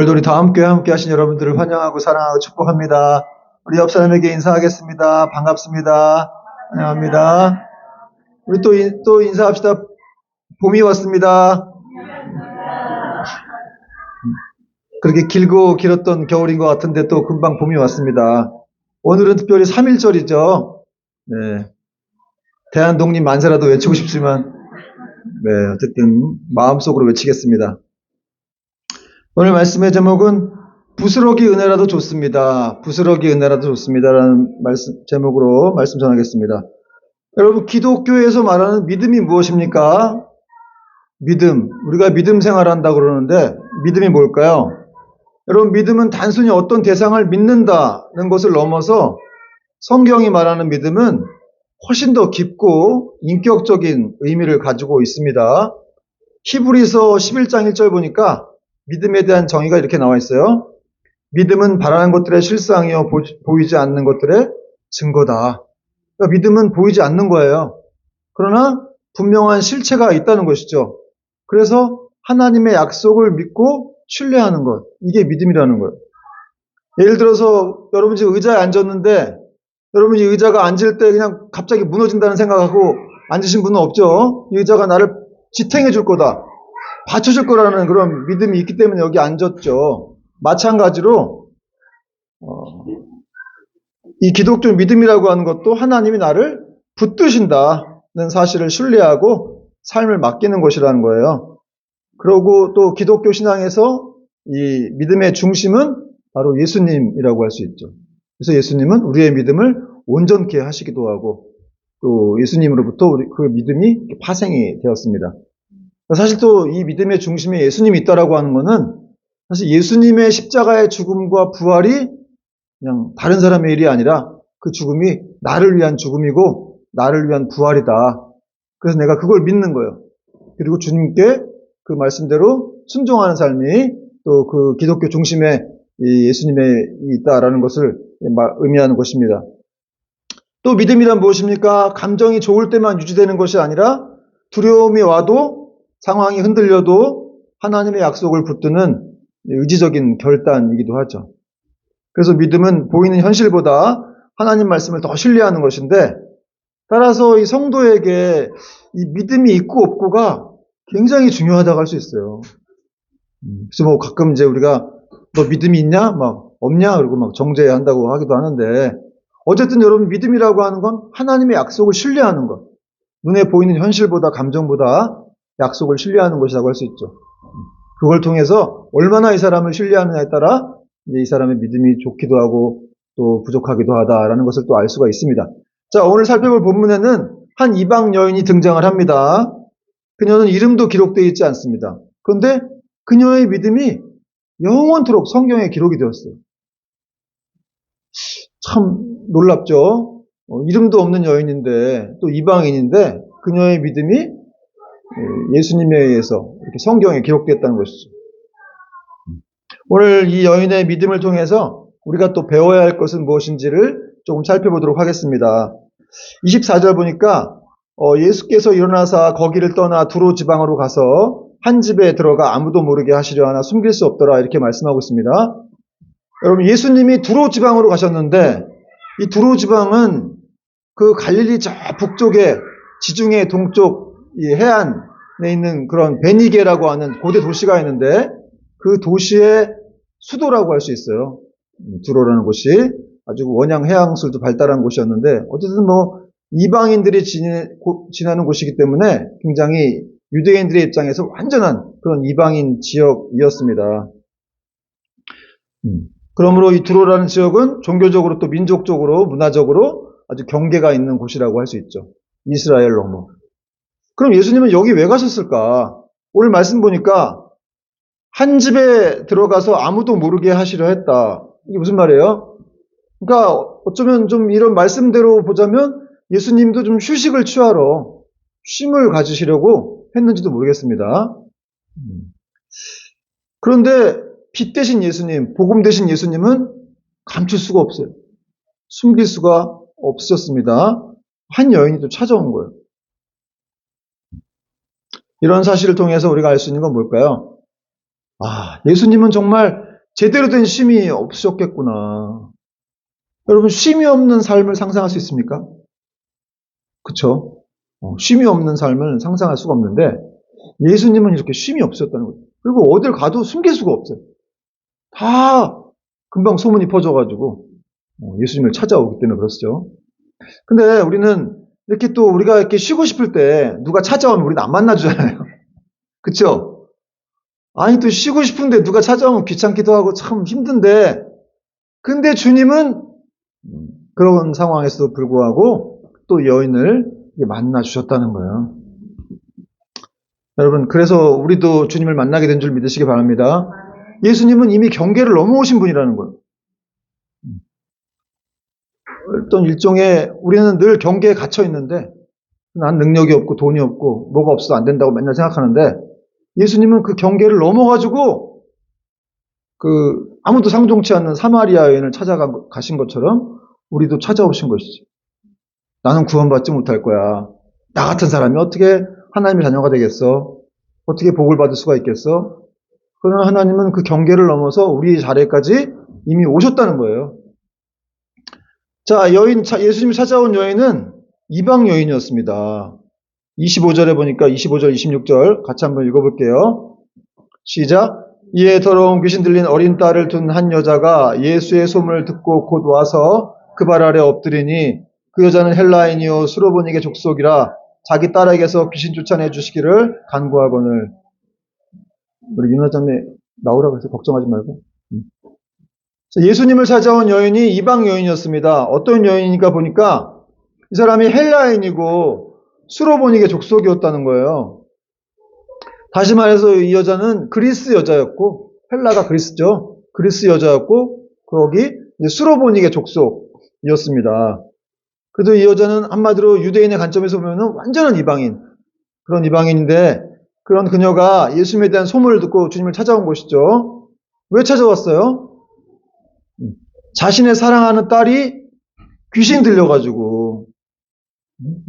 오늘도 우리 다음교회 함께 하신 여러분들을 환영하고 사랑하고 축복합니다. 우리 옆 사람에게 인사하겠습니다. 반갑습니다. 환영합니다. 우리 또 인사합시다. 봄이 왔습니다. 그렇게 길고 길었던 겨울인 것 같은데 또 금방 봄이 왔습니다. 오늘은 특별히 3.1절이죠. 네. 대한독립 만세라도 외치고 싶지만, 네, 어쨌든 마음속으로 외치겠습니다. 오늘 말씀의 제목은 부스러기 은혜라도 좋습니다. 부스러기 은혜라도 좋습니다라는 제목으로 말씀 전하겠습니다. 여러분, 기독교에서 말하는 믿음이 무엇입니까? 믿음. 우리가 믿음 생활한다고 그러는데 믿음이 뭘까요? 여러분, 믿음은 단순히 어떤 대상을 믿는다는 것을 넘어서 성경이 말하는 믿음은 훨씬 더 깊고 인격적인 의미를 가지고 있습니다. 히브리서 11장 1절 보니까 믿음에 대한 정의가 이렇게 나와 있어요. 믿음은 바라는 것들의 실상이요 보이지 않는 것들의 증거다. 그러니까 믿음은 보이지 않는 거예요. 그러나 분명한 실체가 있다는 것이죠. 그래서 하나님의 약속을 믿고 신뢰하는 것, 이게 믿음이라는 거예요. 예를 들어서 여러분 지금 의자에 앉았는데 여러분이 의자가 앉을 때 그냥 갑자기 무너진다는 생각하고 앉으신 분은 없죠. 이 의자가 나를 지탱해 줄 거다, 받쳐줄 거라는 그런 믿음이 있기 때문에 여기 앉았죠. 마찬가지로 이 기독교 믿음이라고 하는 것도 하나님이 나를 붙드신다는 사실을 신뢰하고 삶을 맡기는 것이라는 거예요. 그리고 또 기독교 신앙에서 이 믿음의 중심은 바로 예수님이라고 할 수 있죠. 그래서 예수님은 우리의 믿음을 온전케 하시기도 하고 또 예수님으로부터 그 믿음이 파생이 되었습니다. 사실 또 이 믿음의 중심에 예수님이 있다라고 하는 것은 사실 예수님의 십자가의 죽음과 부활이 그냥 다른 사람의 일이 아니라 그 죽음이 나를 위한 죽음이고 나를 위한 부활이다. 그래서 내가 그걸 믿는 거예요. 그리고 주님께 그 말씀대로 순종하는 삶이 또 그 기독교 중심에 예수님에 있다라는 것을 의미하는 것입니다. 또 믿음이란 무엇입니까? 감정이 좋을 때만 유지되는 것이 아니라 두려움이 와도 상황이 흔들려도 하나님의 약속을 붙드는 의지적인 결단이기도 하죠. 그래서 믿음은 보이는 현실보다 하나님 말씀을 더 신뢰하는 것인데, 따라서 이 성도에게 이 믿음이 있고 없고가 굉장히 중요하다고 할 수 있어요. 그래서 뭐 가끔 이제 우리가 너 믿음이 있냐? 막 없냐? 그리고 막 정죄한다고 하기도 하는데, 어쨌든 여러분 믿음이라고 하는 건 하나님의 약속을 신뢰하는 것. 눈에 보이는 현실보다 감정보다 약속을 신뢰하는 것이라고 할 수 있죠. 그걸 통해서 얼마나 이 사람을 신뢰하느냐에 따라 이제 이 사람의 믿음이 좋기도 하고 또 부족하기도 하다라는 것을 또 알 수가 있습니다. 자, 오늘 살펴볼 본문에는 한 이방 여인이 등장을 합니다. 그녀는 이름도 기록되어 있지 않습니다. 그런데 그녀의 믿음이 영원토록 성경에 기록이 되었어요. 참 놀랍죠? 이름도 없는 여인인데 또 이방인인데 그녀의 믿음이 예수님에 의해서 이렇게 성경에 기록됐다는 것이죠. 오늘 이 여인의 믿음을 통해서 우리가 또 배워야 할 것은 무엇인지를 조금 살펴보도록 하겠습니다. 24절 보니까 예수께서 일어나사 거기를 떠나 두로 지방으로 가서 한 집에 들어가 아무도 모르게 하시려 하나 숨길 수 없더라, 이렇게 말씀하고 있습니다. 여러분, 예수님이 두로 지방으로 가셨는데 이 두로 지방은 그 갈릴리 저 북쪽에 지중해 동쪽 이 해안에 있는 그런 베니게라고 하는 고대 도시가 있는데 그 도시의 수도라고 할 수 있어요. 두로라는 곳이 아주 원양 해양술도 발달한 곳이었는데, 어쨌든 뭐 이방인들이 지나는 곳이기 때문에 굉장히 유대인들의 입장에서 완전한 그런 이방인 지역이었습니다. 그러므로 이 두로라는 지역은 종교적으로 또 민족적으로 문화적으로 아주 경계가 있는 곳이라고 할 수 있죠. 이스라엘 너머. 그럼 예수님은 여기 왜 가셨을까? 오늘 말씀 보니까 한 집에 들어가서 아무도 모르게 하시려 했다. 이게 무슨 말이에요? 그러니까 어쩌면 좀 이런 말씀대로 보자면 예수님도 좀 휴식을 취하러 쉼을 가지시려고 했는지도 모르겠습니다. 그런데 빛 대신 예수님, 복음 대신 예수님은 감출 수가 없어요. 숨길 수가 없으셨습니다. 한 여인이 또 찾아온 거예요. 이런 사실을 통해서 우리가 알 수 있는 건 뭘까요? 예수님은 정말 제대로 된 쉼이 없으셨겠구나. 여러분, 쉼이 없는 삶을 상상할 수 있습니까? 그쵸? 쉼이 없는 삶을 상상할 수가 없는데, 예수님은 이렇게 쉼이 없으셨다는 거예요. 그리고 어딜 가도 숨길 수가 없어요. 다 금방 소문이 퍼져가지고, 예수님을 찾아오기 때문에 그렇죠. 근데 우리는 이렇게 또 우리가 이렇게 쉬고 싶을 때 누가 찾아오면 우리는 안 만나주잖아요. 그쵸? 아니, 또 쉬고 싶은데 누가 찾아오면 귀찮기도 하고 참 힘든데, 근데 주님은 그런 상황에서도 불구하고 또 여인을 만나 주셨다는 거예요. 여러분, 그래서 우리도 주님을 만나게 된 줄 믿으시기 바랍니다. 예수님은 이미 경계를 넘어오신 분이라는 거예요. 어떤 일종의 우리는 늘 경계에 갇혀 있는데 난 능력이 없고 돈이 없고 뭐가 없어도 안 된다고 맨날 생각하는데 예수님은 그 경계를 넘어가지고 그 아무도 상종치 않는 사마리아 여인을 찾아가신 것처럼 우리도 찾아오신 것이지. 나는 구원받지 못할 거야. 나 같은 사람이 어떻게 하나님의 자녀가 되겠어? 어떻게 복을 받을 수가 있겠어? 그러나 하나님은 그 경계를 넘어서 우리 자리까지 이미 오셨다는 거예요. 자, 예수님이 찾아온 여인은 이방 여인이었습니다. 25절에 보니까 25절, 26절 같이 한번 읽어볼게요. 시작. 이에 더러운 귀신 들린 어린 딸을 둔 한 여자가 예수의 소문을 듣고 곧 와서 그 발 아래 엎드리니 그 여자는 헬라인이요 수로보니게 족속이라 자기 딸에게서 귀신 쫓아내 주시기를 간구하거늘. 우리 윤화자매 나오라고 해서 걱정하지 말고. 예수님을 찾아온 여인이 이방 여인이었습니다. 어떤 여인이니까 보니까 이 사람이 헬라인이고 수로보니게 족속이었다는 거예요. 다시 말해서 이 여자는 그리스 여자였고, 헬라가 그리스죠. 그리스 여자였고, 거기 수로보니게 족속이었습니다. 그래도 이 여자는 한마디로 유대인의 관점에서 보면 완전한 이방인, 그런 이방인인데, 그런 그녀가 예수님에 대한 소문을 듣고 주님을 찾아온 것이죠. 왜 찾아왔어요? 자신의 사랑하는 딸이 귀신 들려가지고,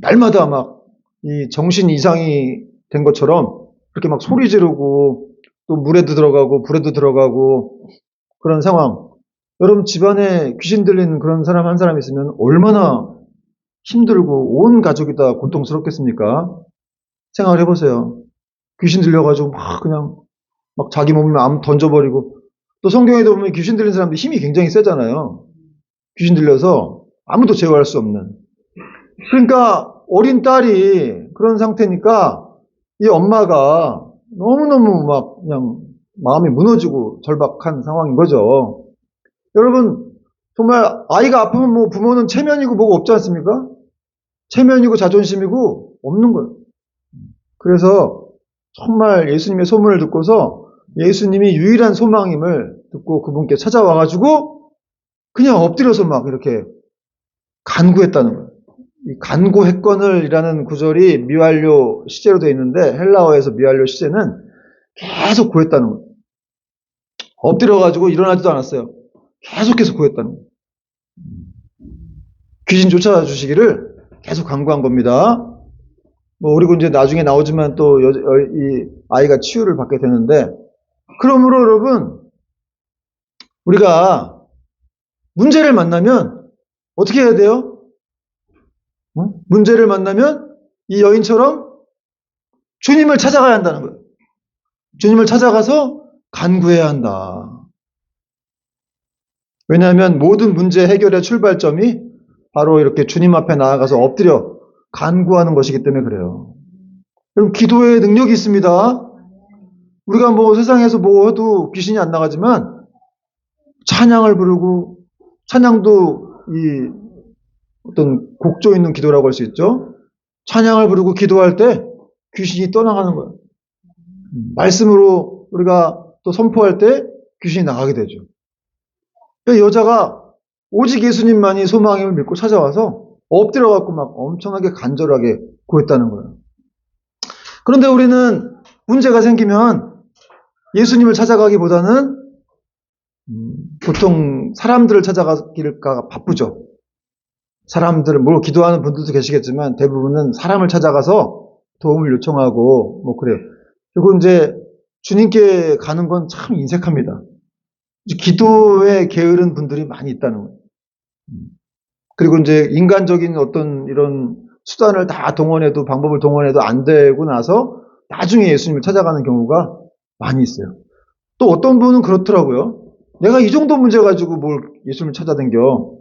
날마다 막 이 정신 이상이 된 것처럼 그렇게 막 소리 지르고 또 물에도 들어가고 불에도 들어가고 그런 상황. 여러분 집안에 귀신 들리는 그런 사람 한 사람 있으면 얼마나 힘들고 온 가족이 다 고통스럽겠습니까? 생각을 해보세요. 귀신 들려가지고 막 그냥 막 자기 몸에 암 던져버리고 또 성경에도 보면 귀신 들린 사람들 힘이 굉장히 세잖아요. 귀신 들려서 아무도 제어할 수 없는. 그러니까 어린 딸이 그런 상태니까 이 엄마가 너무너무 막 그냥 마음이 무너지고 절박한 상황인 거죠. 여러분, 정말 아이가 아프면 뭐 부모는 체면이고 뭐가 없지 않습니까? 체면이고 자존심이고 없는 거예요. 그래서 정말 예수님의 소문을 듣고서 예수님이 유일한 소망임을 듣고 그분께 찾아와가지고 그냥 엎드려서 막 이렇게 간구했다는 거예요. 이 간구했거늘이라는 구절이 미완료 시제로 되어 있는데 헬라어에서 미완료 시제는 계속 구했다는 거예요. 엎드려가지고 일어나지도 않았어요. 계속해서 구했다는 거예요. 귀신 쫓아주시기를 계속 간구한 겁니다. 뭐 그리고 이제 나중에 나오지만 또 이 아이가 치유를 받게 되는데 그러므로 여러분 우리가 문제를 만나면 어떻게 해야 돼요? 문제를 만나면 이 여인처럼 주님을 찾아가야 한다는 거예요. 주님을 찾아가서 간구해야 한다. 왜냐하면 모든 문제 해결의 출발점이 바로 이렇게 주님 앞에 나아가서 엎드려 간구하는 것이기 때문에 그래요. 여러분 기도의 능력이 있습니다. 우리가 뭐 세상에서 뭐 해도 귀신이 안 나가지만 찬양을 부르고 찬양도 이 어떤 곡조 있는 기도라고 할 수 있죠. 찬양을 부르고 기도할 때 귀신이 떠나가는 거예요. 말씀으로 우리가 또 선포할 때 귀신이 나가게 되죠. 여자가 오직 예수님만이 소망임을 믿고 찾아와서 엎드려갖고 막 엄청나게 간절하게 구했다는 거예요. 그런데 우리는 문제가 생기면 예수님을 찾아가기보다는 보통 사람들을 찾아가기가 바쁘죠. 사람들을, 물론 기도하는 분들도 계시겠지만 대부분은 사람을 찾아가서 도움을 요청하고 뭐 그래요. 그리고 이제 주님께 가는 건 참 인색합니다. 기도에 게으른 분들이 많이 있다는 거예요. 그리고 이제 인간적인 어떤 이런 수단을 다 동원해도, 방법을 동원해도 안 되고 나서 나중에 예수님을 찾아가는 경우가 많이 있어요. 또 어떤 분은 그렇더라고요. 내가 이 정도 문제 가지고 뭘 예수님을 찾아댕겨.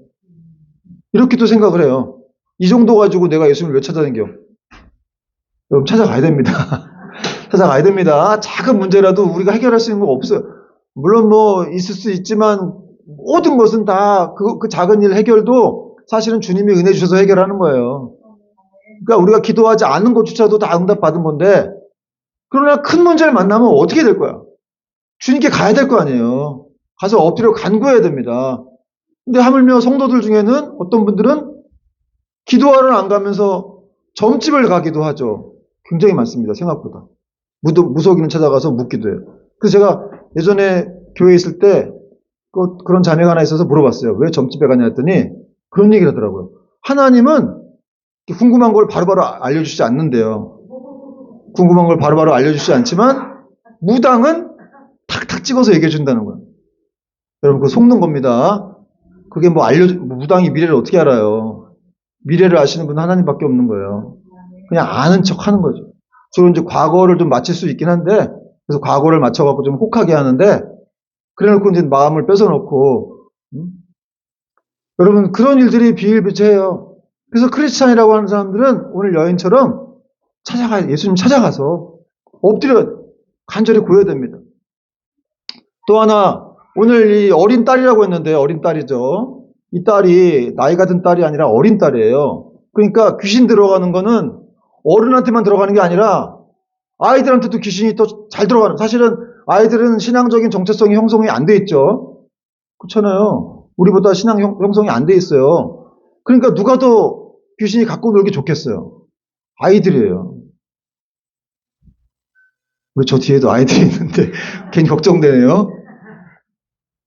이렇게도 생각을 해요. 이 정도 가지고 내가 예수님을 왜 찾아댕겨? 여러분, 찾아가야 됩니다. 찾아가야 됩니다. 작은 문제라도 우리가 해결할 수 있는 거 없어요. 물론 뭐 있을 수 있지만 모든 것은 다 그 작은 일 해결도 사실은 주님이 은혜 주셔서 해결하는 거예요. 그러니까 우리가 기도하지 않은 것조차도 다 응답받은 건데, 그러나 큰 문제를 만나면 어떻게 될 거야? 주님께 가야 될 거 아니에요. 가서 엎드려 간구해야 됩니다. 근데 하물며 성도들 중에는 어떤 분들은 기도하러 안 가면서 점집을 가기도 하죠. 굉장히 많습니다. 생각보다. 무속인을 찾아가서 묻기도 해요. 그래서 제가 예전에 교회에 있을 때 그런 자매가 하나 있어서 물어봤어요. 왜 점집에 가냐 했더니 그런 얘기를 하더라고요. 하나님은 궁금한 걸 바로바로 알려주시지 않는데요. 궁금한 걸 바로바로 알려주시지 않지만 무당은 탁탁 찍어서 얘기해 준다는 거예요. 여러분, 그거 속는 겁니다. 그게 무당이 미래를 어떻게 알아요? 미래를 아시는 분은 하나님밖에 없는 거예요. 그냥 아는 척 하는 거죠. 주로 이제 과거를 좀 맞힐 수 있긴 한데, 그래서 과거를 맞춰갖고 좀 혹하게 하는데, 그래 놓고 이제 마음을 뺏어놓고, 여러분, 그런 일들이 비일비재해요. 그래서 크리스찬이라고 하는 사람들은 오늘 여인처럼 예수님 찾아가서 엎드려 간절히 구해야 됩니다. 또 하나, 오늘 이 어린 딸이라고 했는데, 어린 딸이죠. 이 딸이 나이가 든 딸이 아니라 어린 딸이에요. 그러니까 귀신 들어가는 거는 어른한테만 들어가는 게 아니라 아이들한테도 귀신이 또 잘 들어가는, 사실은 아이들은 신앙적인 정체성이 형성이 안 돼 있죠. 그렇잖아요. 우리보다 신앙 형성이 안 돼 있어요. 그러니까 누가 더 귀신이 갖고 놀기 좋겠어요? 아이들이에요. 왜 저 뒤에도 아이들이 있는데 괜히 걱정되네요.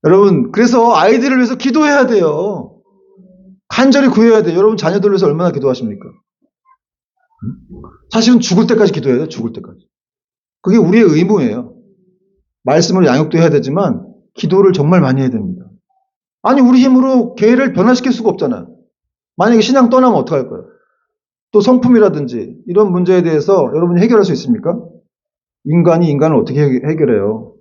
여러분, 그래서 아이들을 위해서 기도해야 돼요. 간절히 구해야 돼요. 여러분, 자녀들을 위해서 얼마나 기도하십니까? 사실은 죽을 때까지 기도해야 돼요. 죽을 때까지. 그게 우리의 의무예요. 말씀을 양육도 해야 되지만 기도를 정말 많이 해야 됩니다. 아니, 우리 힘으로 교회를 변화시킬 수가 없잖아요. 만약에 신앙 떠나면 어떡할 거예요? 또 성품이라든지 이런 문제에 대해서 여러분이 해결할 수 있습니까? 인간이 인간을 어떻게 해결해요?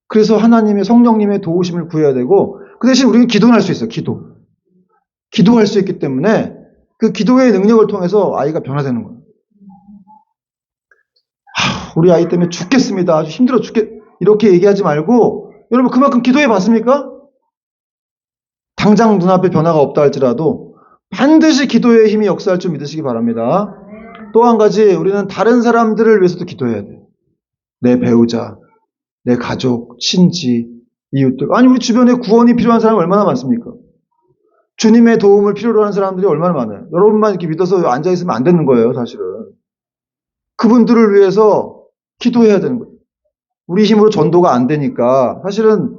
그래서 하나님의 성령님의 도우심을 구해야 되고, 그 대신 우리는 기도는 할 수 있어요. 기도할 수 있기 때문에 그 기도의 능력을 통해서 아이가 변화되는 거예요. 우리 아이 때문에 죽겠습니다. 아주 힘들어 이렇게 얘기하지 말고, 여러분, 그만큼 기도해 봤습니까? 당장 눈앞에 변화가 없다 할지라도 반드시 기도의 힘이 역사할 줄 믿으시기 바랍니다. 또 한 가지, 우리는 다른 사람들을 위해서도 기도해야 돼요. 내 배우자, 내 가족, 친지, 이웃들. 아니, 우리 주변에 구원이 필요한 사람이 얼마나 많습니까? 주님의 도움을 필요로 하는 사람들이 얼마나 많아요. 여러분만 이렇게 믿어서 앉아있으면 안 되는 거예요, 사실은. 그분들을 위해서 기도해야 되는 거예요. 우리 힘으로 전도가 안 되니까. 사실은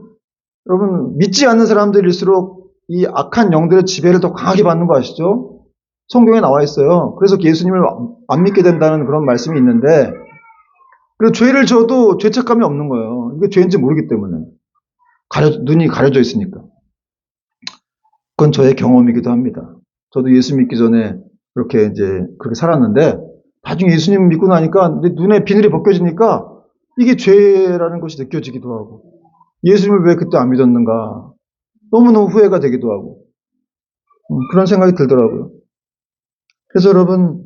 여러분, 믿지 않는 사람들일수록 이 악한 영들의 지배를 더 강하게 받는 거 아시죠? 성경에 나와 있어요. 그래서 예수님을 안 믿게 된다는 그런 말씀이 있는데, 그리고 죄를 져도 죄책감이 없는 거예요. 이게 죄인지 모르기 때문에. 눈이 가려져 있으니까. 그건 저의 경험이기도 합니다. 저도 예수 믿기 전에 그렇게 살았는데, 나중에 예수님 믿고 나니까 내 눈에 비늘이 벗겨지니까 이게 죄라는 것이 느껴지기도 하고, 예수님을 왜 그때 안 믿었는가, 너무너무 후회가 되기도 하고, 그런 생각이 들더라고요. 그래서 여러분,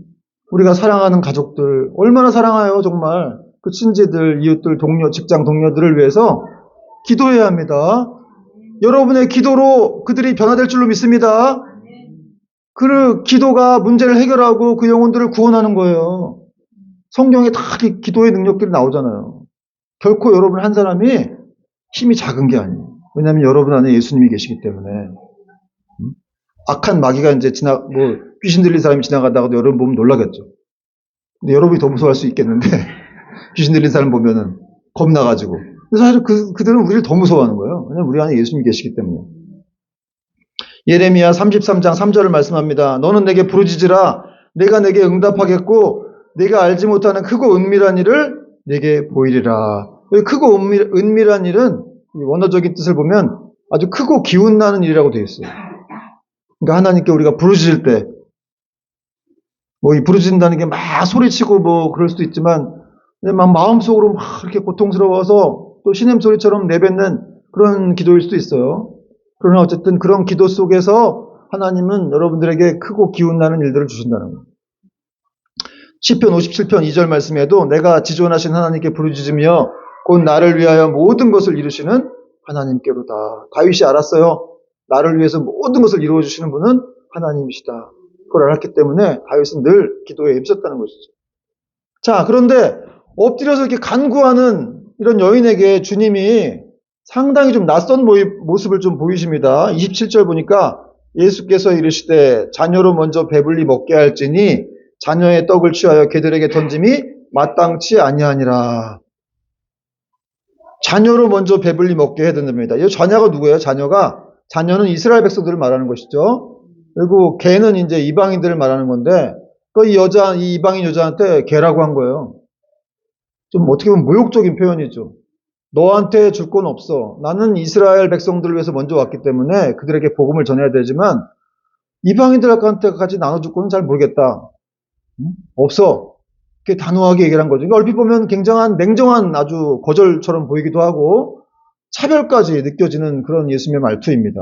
우리가 사랑하는 가족들, 얼마나 사랑해요, 정말. 그 친지들, 이웃들, 직장 동료들을 위해서 기도해야 합니다. 여러분의 기도로 그들이 변화될 줄로 믿습니다. 그 기도가 문제를 해결하고 그 영혼들을 구원하는 거예요. 성경에 다 기도의 능력들이 나오잖아요. 결코 여러분 한 사람이 힘이 작은 게 아니에요. 왜냐하면 여러분 안에 예수님이 계시기 때문에. 악한 마귀가 귀신 들린 사람이 지나가다가도 여러분 보면 놀라겠죠. 근데 여러분이 더 무서워할 수 있겠는데, 귀신 들린 사람 보면은 겁나가지고. 근데 사실 그들은 우리를 더 무서워하는 거예요. 왜냐하면 우리 안에 예수님이 계시기 때문에. 예레미야 33장 3절을 말씀합니다. 너는 내게 부르짖으라. 내가 내게 응답하겠고, 내가 알지 못하는 크고 은밀한 일을 내게 보이리라. 크고 은밀한 일은 이 원어적인 뜻을 보면 아주 크고 기운나는 일이라고 되어 있어요. 그러니까 하나님께 우리가 부르짖을 때, 뭐 이 부르짖는다는 게 막 소리치고 뭐 그럴 수도 있지만, 막 마음속으로 막 이렇게 고통스러워서 또 신음소리처럼 내뱉는 그런 기도일 수도 있어요. 그러나 어쨌든 그런 기도 속에서 하나님은 여러분들에게 크고 기운나는 일들을 주신다는 거예요. 시편 57편 2절 말씀에도 내가 지존하신 하나님께 부르짖으며 곧 나를 위하여 모든 것을 이루시는 하나님께로다. 다윗이 알았어요. 나를 위해서 모든 것을 이루어주시는 분은 하나님이시다. 그걸 알았기 때문에 다윗은 늘 기도에 힘썼다는 것이죠. 자, 그런데 엎드려서 이렇게 간구하는 이런 여인에게 주님이 상당히 좀 낯선 모습을 좀 보이십니다. 27절 보니까 예수께서 이르시되 자녀로 먼저 배불리 먹게 할지니 자녀의 떡을 취하여 개들에게 던짐이 마땅치 아니하니라. 자녀로 먼저 배불리 먹게 해야 된답니다. 이 자녀가 누구예요? 자녀는 이스라엘 백성들을 말하는 것이죠. 그리고 개는 이제 이방인들을 말하는 건데 이 이방인 여자한테 개라고 한 거예요. 좀 어떻게 보면 모욕적인 표현이죠. 너한테 줄 건 없어. 나는 이스라엘 백성들을 위해서 먼저 왔기 때문에 그들에게 복음을 전해야 되지만 이방인들한테까지 나눠줄 거는 잘 모르겠다. 없어. 이렇게 단호하게 얘기를 한 거죠. 그러니까 얼핏 보면 굉장한 냉정한 아주 거절처럼 보이기도 하고 차별까지 느껴지는 그런 예수님의 말투입니다.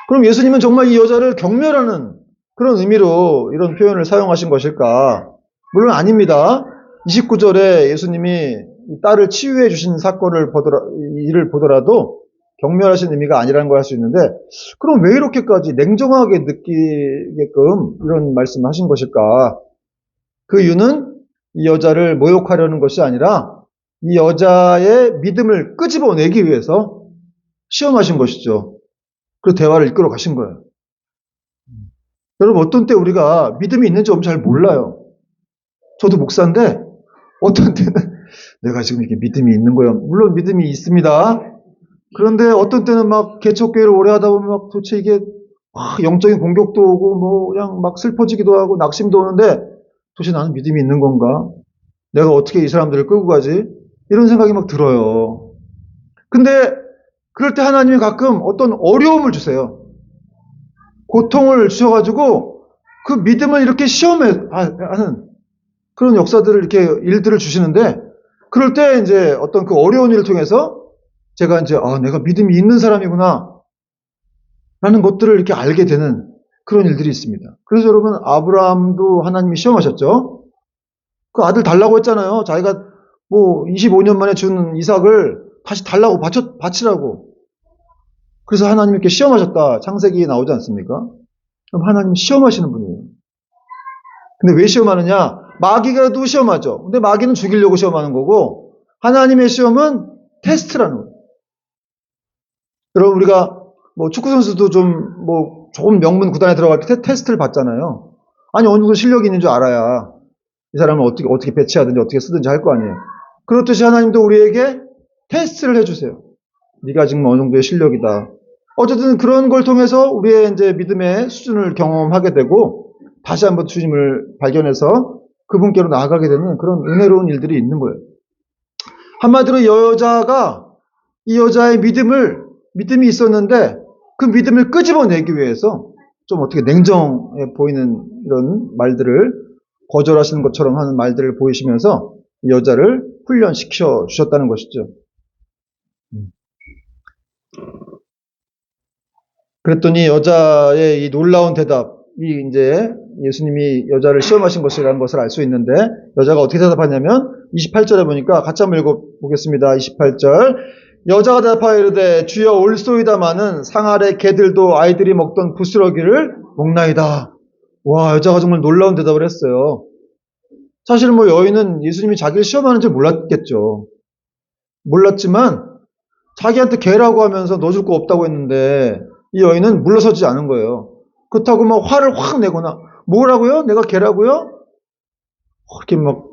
그럼 예수님은 정말 이 여자를 경멸하는 그런 의미로 이런 표현을 사용하신 것일까? 물론 아닙니다. 29절에 예수님이 이 딸을 치유해 주신 일을 보더라도 경멸하신 의미가 아니라는 걸 할 수 있는데, 그럼 왜 이렇게까지 냉정하게 느끼게끔 이런 말씀을 하신 것일까? 그 이유는 이 여자를 모욕하려는 것이 아니라 이 여자의 믿음을 끄집어내기 위해서 시험하신 것이죠. 그 대화를 이끌어 가신 거예요. 여러분, 어떤 때 우리가 믿음이 있는지 없는지 잘 몰라요. 저도 목사인데 어떤 때는 내가 지금 이렇게 믿음이 있는 거예요. 물론 믿음이 있습니다. 그런데 어떤 때는 막 개척교회를 오래 하다 보면 막 도대체 이게 영적인 공격도 오고 뭐 그냥 막 슬퍼지기도 하고 낙심도 오는데 도대체 나는 믿음이 있는 건가? 내가 어떻게 이 사람들을 끌고 가지? 이런 생각이 막 들어요. 근데 그럴 때 하나님이 가끔 어떤 어려움을 주세요. 고통을 주셔가지고 그 믿음을 이렇게 시험하는 그런 역사들을 이렇게 일들을 주시는데, 그럴 때 이제 어떤 그 어려운 일을 통해서 제가 이제 내가 믿음이 있는 사람이구나 라는 것들을 이렇게 알게 되는 그런 일들이 있습니다. 그래서 여러분, 아브라함도 하나님이 시험하셨죠. 그 아들 달라고 했잖아요. 자기가 뭐 25년 만에 준 이삭을 다시 달라고 바치라고. 그래서 하나님이 이렇게 시험하셨다. 창세기에 나오지 않습니까? 그럼 하나님 시험하시는 분이에요. 근데 왜 시험하느냐? 마귀가도 시험하죠. 근데 마귀는 죽이려고 시험하는 거고, 하나님의 시험은 테스트라는 거예요. 여러분, 우리가 뭐 축구 선수도 조금 명문 구단에 들어갈 때 테스트를 받잖아요. 아니, 어느 정도 실력이 있는 줄 알아야 이 사람을 어떻게 배치하든지 어떻게 쓰든지 할 거 아니에요. 그렇듯이 하나님도 우리에게 테스트를 해주세요. 네가 지금 어느 정도의 실력이다. 어쨌든 그런 걸 통해서 우리의 이제 믿음의 수준을 경험하게 되고 다시 한번 주님을 발견해서 그분께로 나아가게 되는 그런 은혜로운 일들이 있는 거예요. 한마디로 이 여자의 믿음이 있었는데 그 믿음을 끄집어내기 위해서 좀 어떻게 냉정해 보이는 이런 말들을, 거절하시는 것처럼 하는 말들을 보이시면서 이 여자를 훈련시켜 주셨다는 것이죠. 그랬더니 여자의 이 놀라운 대답이 이제 예수님이 여자를 시험하신 것이라는 것을 알 수 있는데, 여자가 어떻게 대답하냐면 28절에 보니까 같이 한번 읽어보겠습니다. 28절. 여자가 대답하여 이르되 주여 올소이다마는 상 아래 개들도 아이들이 먹던 부스러기를 먹나이다. 와, 여자가 정말 놀라운 대답을 했어요. 사실 뭐 여인은 예수님이 자기를 시험하는 줄 몰랐겠죠. 몰랐지만 자기한테 개라고 하면서 넣어줄 거 없다고 했는데 이 여인은 물러서지 않은 거예요. 그렇다고 막 화를 확 내거나, 뭐라고요? 내가 개라고요? 이렇게 막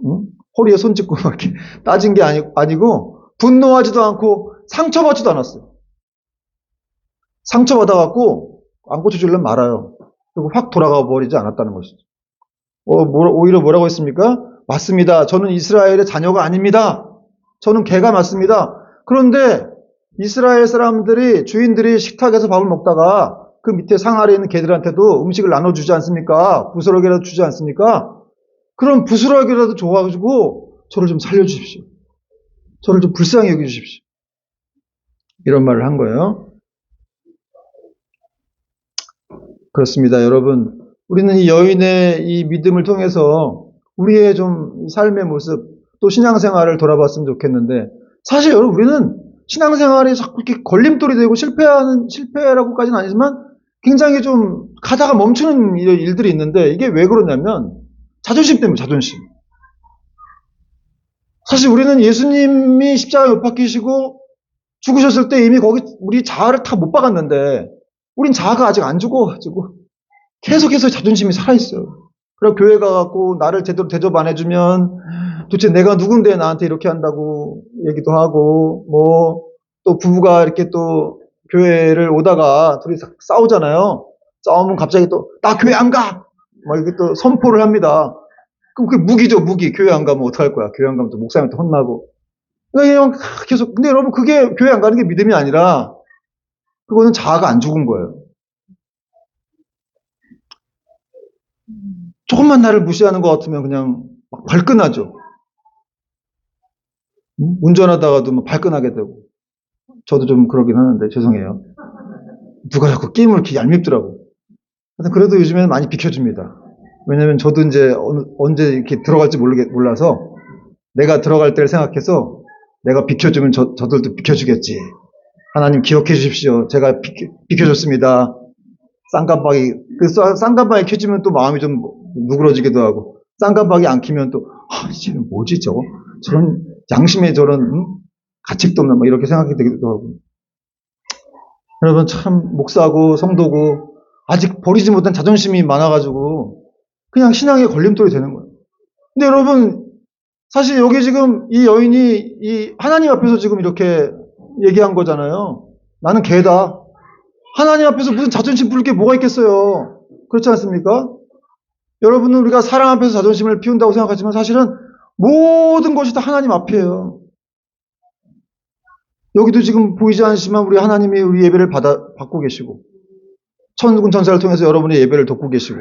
허리에 손 짚고 막 이렇게 따진 게 아니고 분노하지도 않고 상처받지도 않았어요. 상처받아갖고 안 고쳐주려면 말아요. 그리고 확 돌아가 버리지 않았다는 것이죠. 오히려 뭐라고 했습니까? 맞습니다. 저는 이스라엘의 자녀가 아닙니다. 저는 개가 맞습니다. 그런데 이스라엘 사람들이, 주인들이 식탁에서 밥을 먹다가 그 밑에 상 아래에 있는 개들한테도 음식을 나눠주지 않습니까? 부스러기라도 주지 않습니까? 그럼 부스러기라도 줘가지고 저를 좀 살려주십시오. 저를 좀 불쌍히 여겨주십시오. 이런 말을 한 거예요. 그렇습니다, 여러분. 우리는 이 여인의 이 믿음을 통해서 우리의 좀 삶의 모습, 또 신앙생활을 돌아봤으면 좋겠는데, 사실 여러분, 우리는 신앙생활에 자꾸 이렇게 걸림돌이 되고 실패라고까지는 아니지만 굉장히 좀 가다가 멈추는 일들이 있는데, 이게 왜 그러냐면 자존심 때문에, 자존심. 사실 우리는 예수님이 십자가에 못 박히시고 죽으셨을 때 이미 거기 우리 자아를 다 못 박았는데, 우린 자아가 아직 안 죽어가지고 계속해서 자존심이 살아있어요. 그리고 교회 가갖고 나를 제대로 대접 안 해주면 도대체 내가 누군데 나한테 이렇게 한다고 얘기도 하고, 뭐 또 부부가 이렇게 또 교회를 오다가 둘이 싸우잖아요. 싸우면 갑자기 또 나 교회 안 가! 막 이렇게 또 선포를 합니다. 그럼 그게 무기죠, 무기. 교회 안 가면 어떡할 거야. 교회 안 가면 또 목사님한테 혼나고. 그냥 계속. 근데 여러분, 그게 교회 안 가는 게 믿음이 아니라 그거는 자아가 안 죽은 거예요. 조금만 나를 무시하는 것 같으면 그냥 막 발끈하죠. 운전하다가도 막 발끈하게 되고. 저도 좀 그러긴 하는데 죄송해요. 누가 자꾸 게임을 이렇게 얄밉더라고. 그래도 요즘에는 많이 비켜줍니다. 왜냐면 저도 이제 언제 이렇게 들어갈지 몰라서 내가 들어갈 때를 생각해서 내가 비켜주면 저들도 비켜주겠지. 하나님 기억해 주십시오. 제가 비켜줬습니다. 쌍깜박이, 쌍깜박이 켜지면 또 마음이 좀 누그러지기도 하고, 쌍깜박이 안 켜면 또, 쟤는 뭐지 저거? 저런 양심의 저런 가책도 없나? 막 이렇게 생각이 되기도 하고. 여러분 참 목사고 성도고 아직 버리지 못한 자존심이 많아가지고 그냥 신앙의 걸림돌이 되는 거예요. 근데 여러분 사실 여기 지금 이 여인이 이 하나님 앞에서 지금 이렇게 얘기한 거잖아요. 나는 개다. 하나님 앞에서 무슨 자존심 부를 게 뭐가 있겠어요. 그렇지 않습니까? 여러분은 우리가 사랑 앞에서 자존심을 피운다고 생각하지만 사실은 모든 것이 다 하나님 앞이에요. 여기도 지금 보이지 않지만 우리 하나님이 우리 예배를 받고 계시고 천군 천사를 통해서 여러분의 예배를 돕고 계시고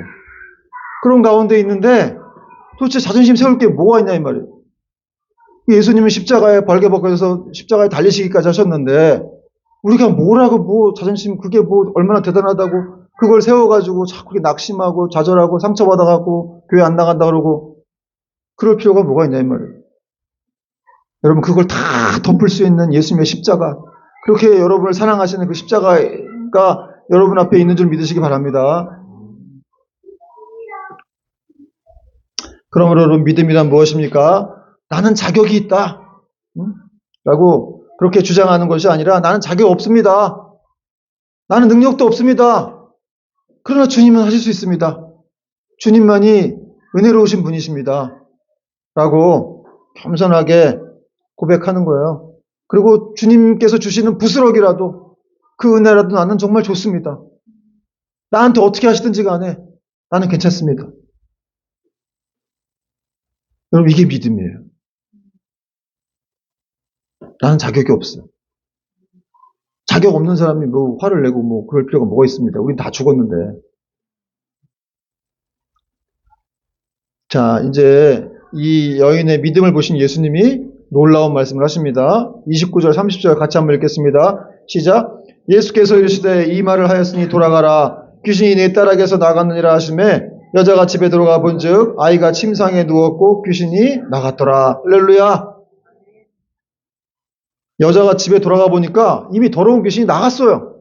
그런 가운데 있는데 도대체 자존심 세울 게 뭐가 있냐 이 말이에요. 예수님은 십자가에 벌게 벗겨져서 십자가에 달리시기까지 하셨는데 우리가 뭐라고 뭐 자존심 그게 뭐 얼마나 대단하다고 그걸 세워가지고 자꾸 낙심하고 좌절하고 상처받아갖고 교회 안 나간다 그러고 그럴 필요가 뭐가 있냐 이 말이에요. 여러분 그걸 다 덮을 수 있는 예수님의 십자가 그렇게 여러분을 사랑하시는 그 십자가가 여러분 앞에 있는 줄 믿으시기 바랍니다. 그러므로 여러분 믿음이란 무엇입니까? 나는 자격이 있다. 라고 그렇게 주장하는 것이 아니라 나는 자격 없습니다. 나는 능력도 없습니다. 그러나 주님은 하실 수 있습니다. 주님만이 은혜로우신 분이십니다. 라고 겸손하게 고백하는 거예요. 그리고 주님께서 주시는 부스럭이라도 그 은혜라도 나는 정말 좋습니다. 나한테 어떻게 하시든지 간에 나는 괜찮습니다. 여러분 이게 믿음이에요. 나는 자격이 없어요. 자격 없는 사람이 뭐 화를 내고 뭐 그럴 필요가 뭐가 있습니다. 우린 다 죽었는데. 자, 이제 이 여인의 믿음을 보신 예수님이 놀라운 말씀을 하십니다. 29절, 30절 같이 한번 읽겠습니다. 시작. 예수께서 이르시되 이 말을 하였으니 돌아가라. 귀신이 내 딸에게서 나갔느니라 하시매 여자가 집에 들어가 본즉 아이가 침상에 누웠고 귀신이 나갔더라. 할렐루야. 여자가 집에 돌아가 보니까 이미 더러운 귀신이 나갔어요.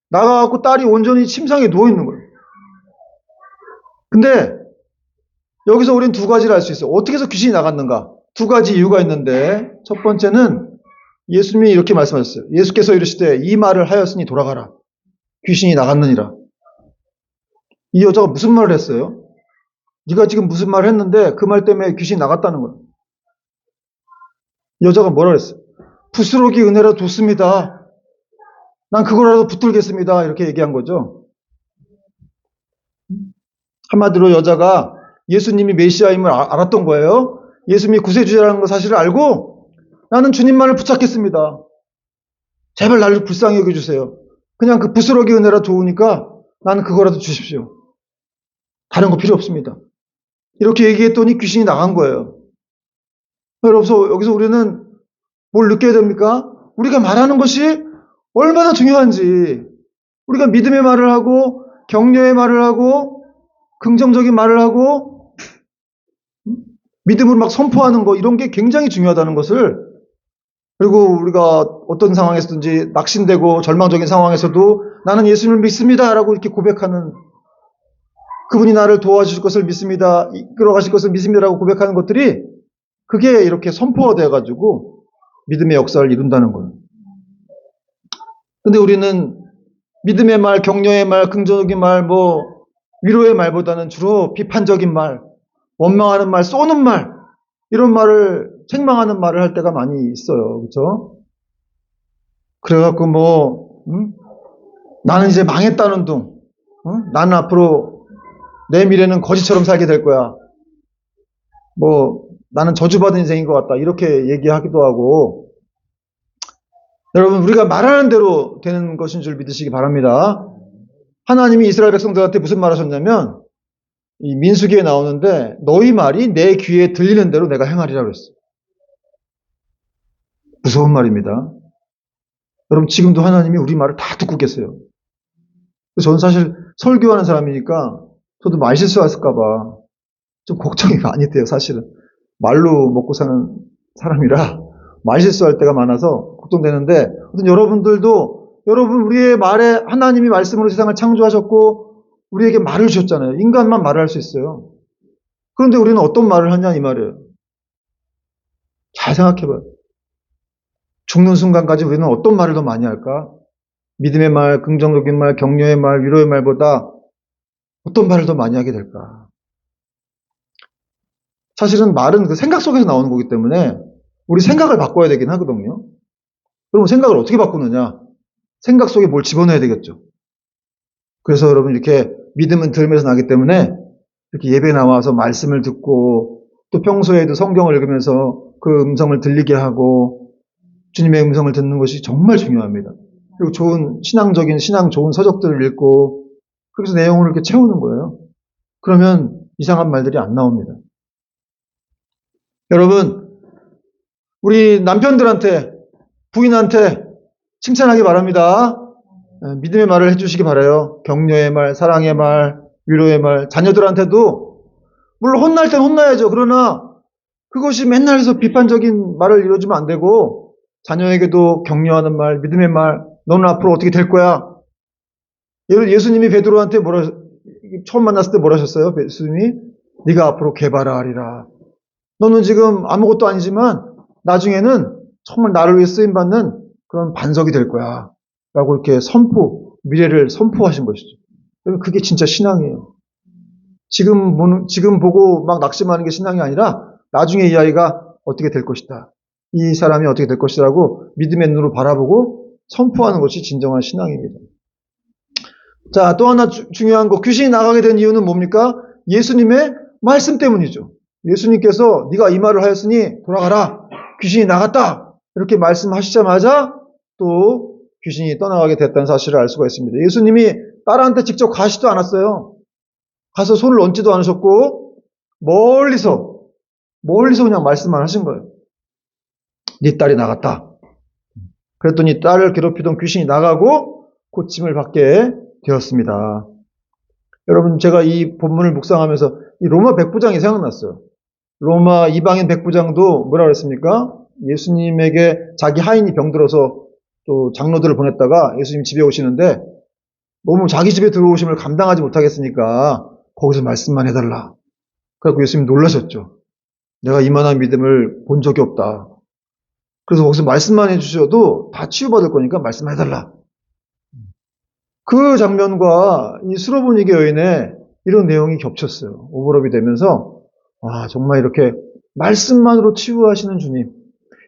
나가갖고 딸이 온전히 침상에 누워있는 거예요. 근데 여기서 우리는 두 가지를 알 수 있어요. 어떻게 해서 귀신이 나갔는가? 두 가지 이유가 있는데 첫 번째는 예수님이 이렇게 말씀하셨어요. 예수께서 이르시되 이 말을 하였으니 돌아가라. 귀신이 나갔느니라. 이 여자가 무슨 말을 했어요? 네가 지금 무슨 말을 했는데 그 말 때문에 귀신이 나갔다는 거예요. 여자가 뭐라 그랬어요? 부스러기 은혜라 좋습니다. 난 그거라도 붙들겠습니다. 이렇게 얘기한 거죠. 한마디로 여자가 예수님이 메시아임을 알았던 거예요. 예수님이 구세주자라는 거 사실을 알고 나는 주님만을 붙잡겠습니다. 제발 나를 불쌍히 여겨주세요. 그냥 그 부스러기 은혜라 좋으니까 나는 그거라도 주십시오. 다른 거 필요 없습니다. 이렇게 얘기했더니 귀신이 나간 거예요. 여러분, 여기서 우리는 뭘 느껴야 됩니까? 우리가 말하는 것이 얼마나 중요한지, 우리가 믿음의 말을 하고 격려의 말을 하고 긍정적인 말을 하고 믿음을 막 선포하는 거, 이런 게 굉장히 중요하다는 것을, 그리고 우리가 어떤 상황에서든지 낙심되고 절망적인 상황에서도 나는 예수님을 믿습니다 라고 이렇게 고백하는, 그분이 나를 도와주실 것을 믿습니다, 이끌어 가실 것을 믿습니다 라고 고백하는 것들이, 그게 이렇게 선포가 돼가지고 믿음의 역사를 이룬다는 거예요. 근데 우리는 믿음의 말, 격려의 말, 긍정적인 말, 위로의 말보다는 주로 비판적인 말, 원망하는 말, 쏘는 말, 이런 말을, 책망하는 말을 할 때가 많이 있어요. 그렇죠? 그래갖고 나는 이제 망했다는 둥, 나는 앞으로 내 미래는 거지처럼 살게 될 거야. 나는 저주받은 인생인 것 같다. 이렇게 얘기하기도 하고. 여러분, 우리가 말하는 대로 되는 것인 줄 믿으시기 바랍니다. 하나님이 이스라엘 백성들한테 무슨 말 하셨냐면, 이 민수기에 나오는데, 너희 말이 내 귀에 들리는 대로 내가 행하리라 그랬어요. 무서운 말입니다. 여러분, 지금도 하나님이 우리 말을 다 듣고 계세요. 저는 사실 설교하는 사람이니까 저도 말 실수했을까봐 좀 걱정이 많이 돼요, 사실은. 말로 먹고 사는 사람이라 말 실수할 때가 많아서 걱정되는데, 여러분들도, 우리의 말에 하나님이 말씀으로 세상을 창조하셨고 우리에게 말을 주셨잖아요. 인간만 말을 할 수 있어요. 그런데 우리는 어떤 말을 하냐 이 말이에요. 잘 생각해봐요. 죽는 순간까지 우리는 어떤 말을 더 많이 할까? 믿음의 말, 긍정적인 말, 격려의 말, 위로의 말보다 어떤 말을 더 많이 하게 될까? 사실은 말은 그 생각 속에서 나오는 거기 때문에 우리 생각을 바꿔야 되긴 하거든요. 그럼 생각을 어떻게 바꾸느냐? 생각 속에 뭘 집어넣어야 되겠죠. 그래서 여러분, 이렇게 믿음은 들음에서 나기 때문에 이렇게 예배 나와서 말씀을 듣고, 또 평소에도 성경을 읽으면서 그 음성을 들리게 하고 주님의 음성을 듣는 것이 정말 중요합니다. 그리고 좋은 신앙적인, 좋은 서적들을 읽고, 그래서 내용을 이렇게 채우는 거예요. 그러면 이상한 말들이 안 나옵니다. 여러분, 우리 남편들한테, 부인한테 칭찬하기 바랍니다. 믿음의 말을 해주시기 바라요. 격려의 말, 사랑의 말, 위로의 말. 자녀들한테도 물론 혼날 땐 혼나야죠. 그러나 그것이 맨날 해서 비판적인 말을 이루어주면 안 되고, 자녀에게도 격려하는 말, 믿음의 말, 너는 앞으로 어떻게 될 거야? 예수님이 베드로한테 처음 만났을 때 뭐라 하셨어요? 예수님이 네가 앞으로 개발하리라. 너는 지금 아무것도 아니지만 나중에는 정말 나를 위해 쓰임받는 그런 반석이 될 거야 라고 이렇게 미래를 선포하신 것이죠. 그게 진짜 신앙이에요. 지금 보고 막 낙심하는 게 신앙이 아니라 나중에 이 아이가 어떻게 될 것이다, 이 사람이 어떻게 될 것이라고 믿음의 눈으로 바라보고 선포하는 것이 진정한 신앙입니다. 자, 또 하나 중요한 거, 귀신이 나가게 된 이유는 뭡니까? 예수님의 말씀 때문이죠. 예수님께서 네가 이 말을 하였으니 돌아가라, 귀신이 나갔다, 이렇게 말씀하시자마자 또 귀신이 떠나가게 됐다는 사실을 알 수가 있습니다. 예수님이 딸한테 직접 가시도 않았어요. 가서 손을 얹지도 않으셨고 멀리서 그냥 말씀만 하신 거예요. 네 딸이 나갔다. 그랬더니 딸을 괴롭히던 귀신이 나가고 고침을 받게 되었습니다. 여러분, 제가 이 본문을 묵상하면서 이 로마 백부장이 생각났어요. 로마 이방인 백부장도 뭐라 그랬습니까? 예수님에게 자기 하인이 병들어서 또 장로들을 보냈다가 예수님 집에 오시는데 너무 자기 집에 들어오심을 감당하지 못하겠으니까 거기서 말씀만 해달라. 그래서 예수님 놀라셨죠. 내가 이만한 믿음을 본 적이 없다. 그래서 거기서 말씀만 해주셔도 다 치유받을 거니까 말씀만 해달라. 그 장면과 이 수로보니게 여인의 이런 내용이 겹쳤어요. 오버랩이 되면서 정말 이렇게 말씀만으로 치유하시는 주님.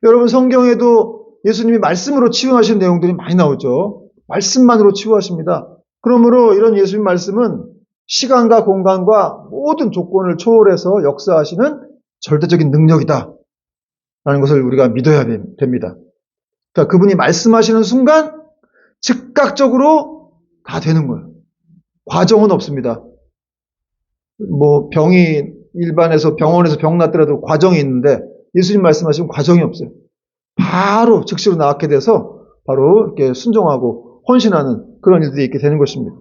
여러분, 성경에도 예수님이 말씀으로 치유하시는 내용들이 많이 나오죠. 말씀만으로 치유하십니다. 그러므로 이런 예수님 말씀은 시간과 공간과 모든 조건을 초월해서 역사하시는 절대적인 능력이다 라는 것을 우리가 믿어야 됩니다. 그러니까 그분이 말씀하시는 순간 즉각적으로 다 되는 거예요. 과정은 없습니다. 뭐 병이 일반에서 병원에서 병 났더라도 과정이 있는데 예수님 말씀하시면 과정이 없어요. 바로 즉시로 나았게 돼서 바로 이렇게 순종하고 헌신하는 그런 일들이 있게 되는 것입니다.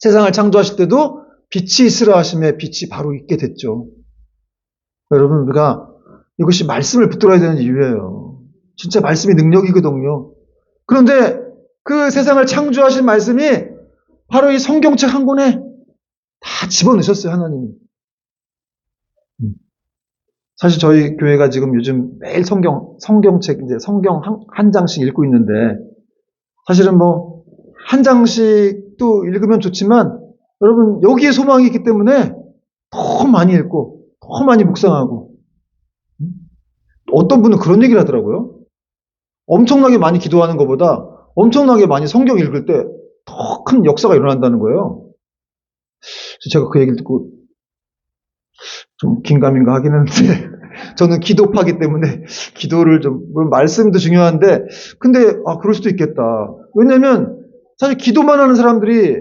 세상을 창조하실 때도 빛이 있으라 하심에 빛이 바로 있게 됐죠. 여러분, 우리가 이것이 말씀을 붙들어야 되는 이유예요. 진짜 말씀이 능력이거든요. 그런데 그 세상을 창조하신 말씀이 바로 이 성경책 한 권에 다 집어넣으셨어요, 하나님이. 사실 저희 교회가 지금 요즘 매일 성경책, 이제 성경 한 장씩 읽고 있는데, 사실은 뭐, 한 장씩도 읽으면 좋지만, 여러분, 여기에 소망이 있기 때문에 더 많이 읽고, 더 많이 묵상하고, 어떤 분은 그런 얘기를 하더라고요. 엄청나게 많이 기도하는 것보다 엄청나게 많이 성경 읽을 때 더 큰 역사가 일어난다는 거예요. 제가 그 얘기를 듣고 좀 긴가민가 하긴 했는데 저는 기도파기 때문에 기도를 좀, 물론 말씀도 중요한데 근데 그럴 수도 있겠다. 왜냐면 사실 기도만 하는 사람들이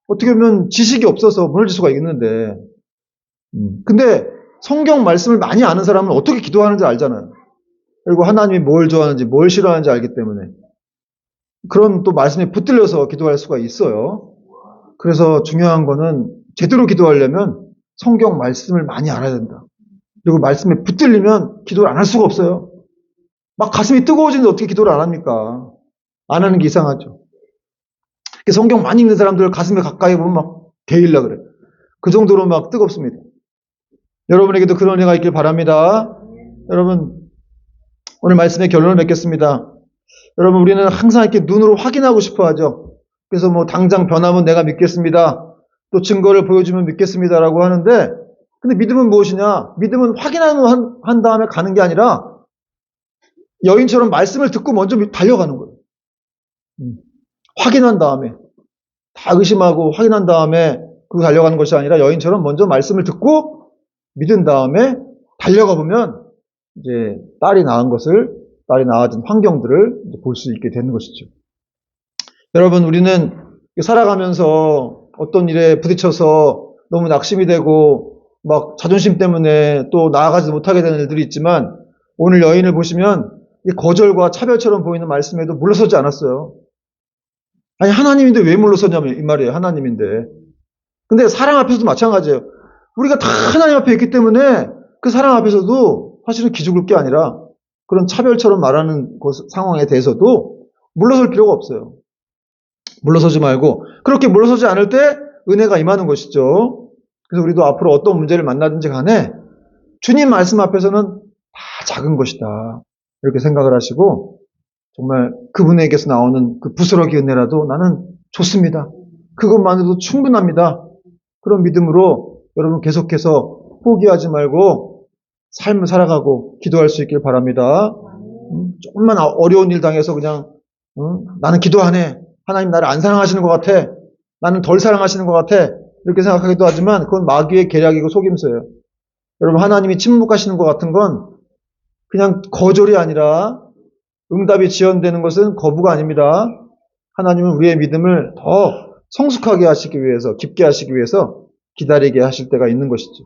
어떻게 보면 지식이 없어서 무너질 수가 있는데 근데 성경 말씀을 많이 아는 사람은 어떻게 기도하는지 알잖아요. 그리고 하나님이 뭘 좋아하는지 뭘 싫어하는지 알기 때문에 그런 또 말씀에 붙들려서 기도할 수가 있어요. 그래서 중요한 거는 제대로 기도하려면 성경 말씀을 많이 알아야 된다. 그리고 말씀에 붙들리면 기도를 안 할 수가 없어요. 막 가슴이 뜨거워지는데 어떻게 기도를 안 합니까? 안 하는 게 이상하죠. 성경 많이 읽는 사람들 가슴에 가까이 보면 막 데일라 그래. 그 정도로 막 뜨겁습니다. 여러분에게도 그런 은혜가 있길 바랍니다. 여러분, 오늘 말씀의 결론을 맺겠습니다. 여러분, 우리는 항상 이렇게 눈으로 확인하고 싶어 하죠. 그래서 뭐 당장 변하면 내가 믿겠습니다. 또 증거를 보여주면 믿겠습니다라고 하는데, 근데 믿음은 무엇이냐? 믿음은 확인한 다음에 가는 게 아니라 여인처럼 말씀을 듣고 먼저 달려가는 거예요. 확인한 다음에, 다 의심하고 확인한 다음에 그 달려가는 것이 아니라 여인처럼 먼저 말씀을 듣고 믿은 다음에 달려가 보면 이제 딸이 낳아진 환경들을 볼 수 있게 되는 것이죠. 여러분, 우리는 살아가면서 어떤 일에 부딪혀서 너무 낙심이 되고 막 자존심 때문에 또 나아가지 못하게 되는 일들이 있지만 오늘 여인을 보시면 거절과 차별처럼 보이는 말씀에도 물러서지 않았어요. 아니, 하나님인데 왜 물러서냐면 이 말이에요. 하나님인데. 근데 사랑 앞에서도 마찬가지예요. 우리가 다 하나님 앞에 있기 때문에 그 사랑 앞에서도 사실은 기죽을 게 아니라 그런 차별처럼 말하는 상황에 대해서도 물러설 필요가 없어요. 물러서지 말고 그렇게 물러서지 않을 때 은혜가 임하는 것이죠. 그래서 우리도 앞으로 어떤 문제를 만나든지 간에 주님 말씀 앞에서는 다 작은 것이다. 이렇게 생각을 하시고 정말 그분에게서 나오는 그 부스러기 은혜라도 나는 좋습니다. 그것만으로도 충분합니다. 그런 믿음으로 여러분 계속해서 포기하지 말고 삶을 살아가고 기도할 수 있길 바랍니다. 조금만 어려운 일 당해서 그냥 나는 기도 안 해. 하나님 나를 안 사랑하시는 것 같아. 나는 덜 사랑하시는 것 같아. 이렇게 생각하기도 하지만 그건 마귀의 계략이고 속임수예요. 여러분, 하나님이 침묵하시는 것 같은 건 그냥 거절이 아니라 응답이 지연되는 것은 거부가 아닙니다. 하나님은 우리의 믿음을 더 성숙하게 하시기 위해서, 깊게 하시기 위해서 기다리게 하실 때가 있는 것이죠.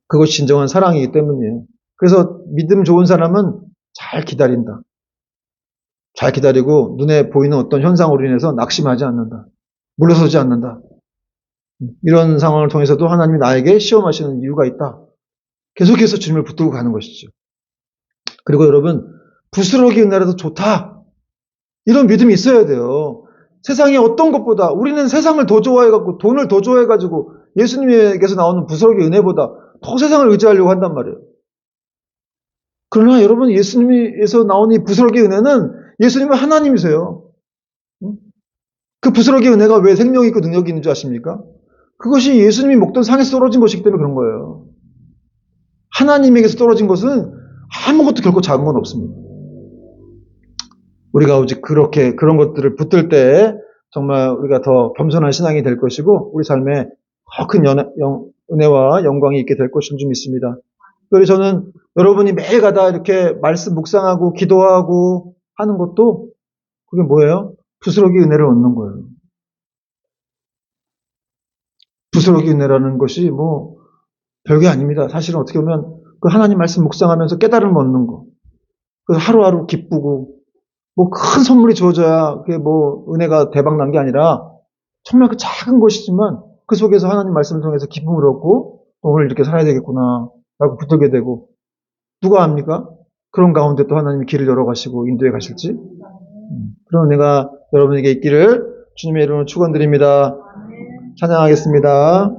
그것이 진정한 사랑이기 때문이에요. 그래서 믿음 좋은 사람은 잘 기다린다. 잘 기다리고 눈에 보이는 어떤 현상으로 인해서 낙심하지 않는다. 물러서지 않는다. 이런 상황을 통해서도 하나님이 나에게 시험하시는 이유가 있다. 계속해서 주님을 붙들고 가는 것이죠. 그리고 여러분, 부스러기 은혜라도 좋다. 이런 믿음이 있어야 돼요. 세상의 어떤 것보다 우리는 세상을 더 좋아해갖고 돈을 더 좋아해가지고 예수님에게서 나오는 부스러기 은혜보다 더 세상을 의지하려고 한단 말이에요. 그러나 여러분, 예수님에서 나오는 이 부스러기 은혜는 예수님은 하나님이세요. 그 부스러기 은혜가 왜 생명이 있고 능력이 있는 줄 아십니까? 그것이 예수님이 먹던 상에서 떨어진 것이기 때문에 그런 거예요. 하나님에게서 떨어진 것은 아무것도 결코 작은 건 없습니다. 우리가 오직 그렇게 그런 것들을 붙들 때 정말 우리가 더 겸손한 신앙이 될 것이고 우리 삶에 더 큰 은혜와 영광이 있게 될 것인 줄 믿습니다. 그래서 저는 여러분이 매일가다 이렇게 말씀 묵상하고 기도하고 하는 것도 그게 뭐예요? 부스러기 은혜를 얻는 거예요. 부스러기 은혜라는 것이 뭐 별게 아닙니다. 사실은 어떻게 보면 그 하나님 말씀 묵상하면서 깨달음을 얻는 거. 그래서 하루하루 기쁘고 뭐 큰 선물이 주어져야 그게 뭐 은혜가 대박 난 게 아니라 정말 그 작은 것이지만 그 속에서 하나님 말씀을 통해서 기쁨을 얻고 오늘 이렇게 살아야 되겠구나 라고 붙들게 되고 누가 압니까? 그런 가운데 또 하나님이 길을 열어가시고 인도해 가실지. 그런 은혜가 여러분에게 있기를 주님의 이름으로 축원드립니다. 찬양하겠습니다.